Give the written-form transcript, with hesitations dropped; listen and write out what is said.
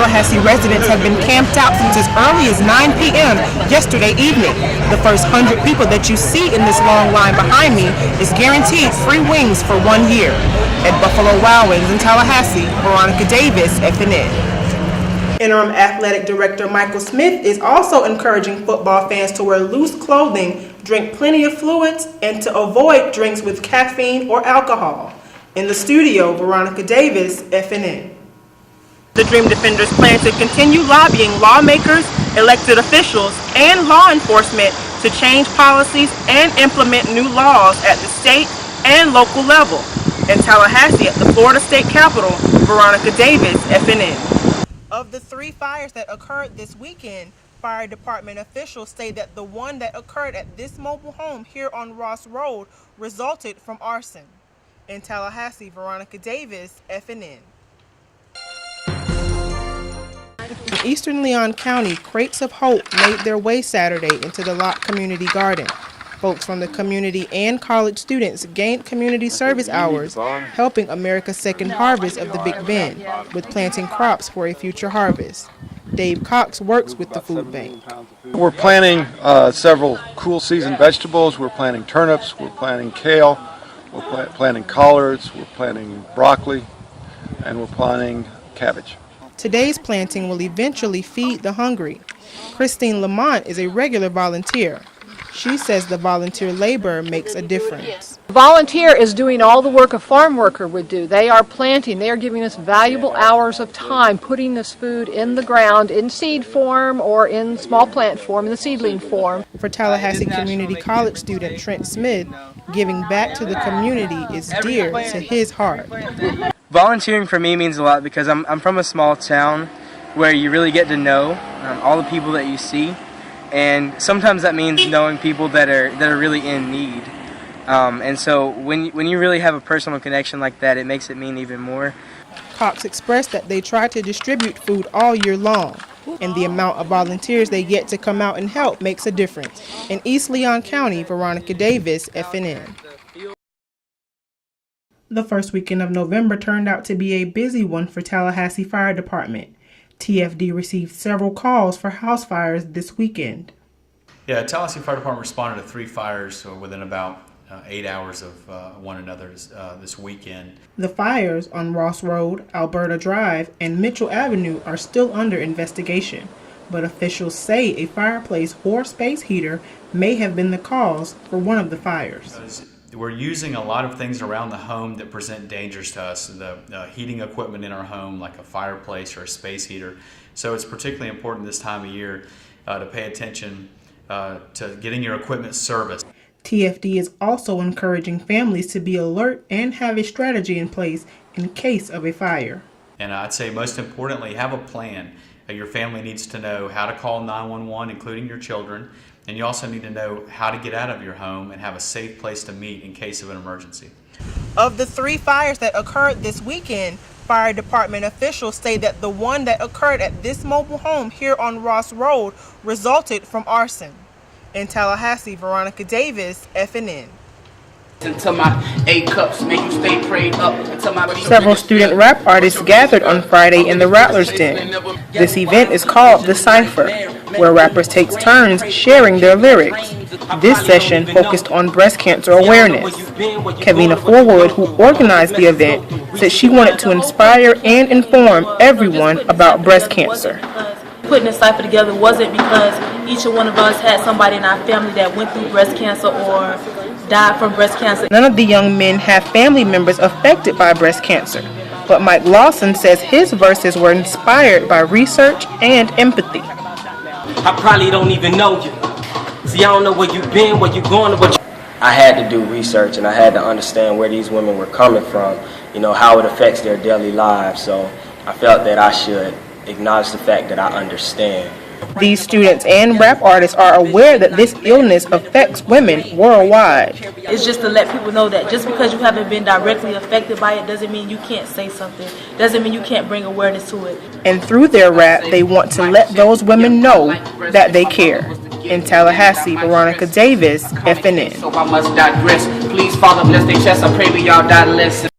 Tallahassee residents have been camped out since as early as 9 p.m. yesterday evening. The first 100 people that you see in this long line behind me is guaranteed free wings for 1 year. At Buffalo Wild Wings in Tallahassee, Veronica Davis, FNN. Interim Athletic Director Michael Smith is also encouraging football fans to wear loose clothing, drink plenty of fluids, and to avoid drinks with caffeine or alcohol. In the studio, Veronica Davis, FNN. The Dream Defenders plan to continue lobbying lawmakers, elected officials, and law enforcement to change policies and implement new laws at the state and local level. In Tallahassee at the Florida State Capitol, Veronica Davis, FNN. Of the 3 fires that occurred this weekend, fire department officials say that the one that occurred at this mobile home here on Ross Road resulted from arson. In Tallahassee, Veronica Davis, FNN. In Eastern Leon County, crates of hope made their way Saturday into the Locke Community Garden. Folks from the community and college students gained community service hours, helping America's second harvest of the Big Bend with planting crops for a future harvest. Dave Cox works with the food bank. We're planting several cool season vegetables. We're planting turnips, we're planting kale, we're planting collards, we're planting broccoli, and we're planting cabbage. Today's planting will eventually feed the hungry. Christine Lamont is a regular volunteer. She says the volunteer labor makes a difference. The volunteer is doing all the work a farm worker would do. They are planting. They are giving us valuable hours of time putting this food in the ground in seed form or in small plant form, in the seedling form. For Tallahassee Community College student Trent Smith, giving back to the community is dear to his heart. Volunteering for me means a lot because I'm from a small town where you really get to know all the people that you see. And sometimes that means knowing people that are really in need. And so when you really have a personal connection like that, it makes it mean even more. Cox expressed that they try to distribute food all year long, and the amount of volunteers they get to come out and help makes a difference. In East Leon County, Veronica Davis, FNN. The first weekend of November turned out to be a busy one for Tallahassee Fire Department. TFD received several calls for house fires this weekend. Yeah, Tallahassee Fire Department responded to 3 fires within about 8 hours of one another this weekend. The fires on Ross Road, Alberta Drive, and Mitchell Avenue are still under investigation, but officials say a fireplace or space heater may have been the cause for one of the fires. We're using a lot of things around the home that present dangers to us, the heating equipment in our home like a fireplace or a space heater. So it's particularly important this time of year to pay attention to getting your equipment serviced. TFD is also encouraging families to be alert and have a strategy in place in case of a fire. And I'd say most importantly, have a plan. Your family needs to know how to call 911, including your children. And you also need to know how to get out of your home and have a safe place to meet in case of an emergency. Of the 3 fires that occurred this weekend, fire department officials say that the one that occurred at this mobile home here on Ross Road resulted from arson. In Tallahassee, Veronica Davis, FNN. Until my 8 cups make you stay prayed up. Until my Several student rap artists gathered on Friday in the Rattlers Den. This event is called The Cypher, where rappers take turns sharing their lyrics. This session focused on breast cancer awareness. Kavina Forwood, who organized the event, said she wanted to inspire and inform everyone about breast cancer. Putting the cypher together wasn't because each one of us had somebody in our family that went through breast cancer or died from breast cancer. None of the young men have family members affected by breast cancer, but Mike Lawson says his verses were inspired by research and empathy. I probably don't even know you. See, I don't know where you've been, where you're going, or what I had to do research, and I had to understand where these women were coming from, you know, how it affects their daily lives. So I felt that I should acknowledge the fact that I understand. These students and rap artists are aware that this illness affects women worldwide. It's just to let people know that just because you haven't been directly affected by it doesn't mean you can't say something, doesn't mean you can't bring awareness to it. And through their rap, they want to let those women know that they care. In Tallahassee, Veronica Davis, FNN. So I must digress. Please, Father, bless their chest. I pray we all die less.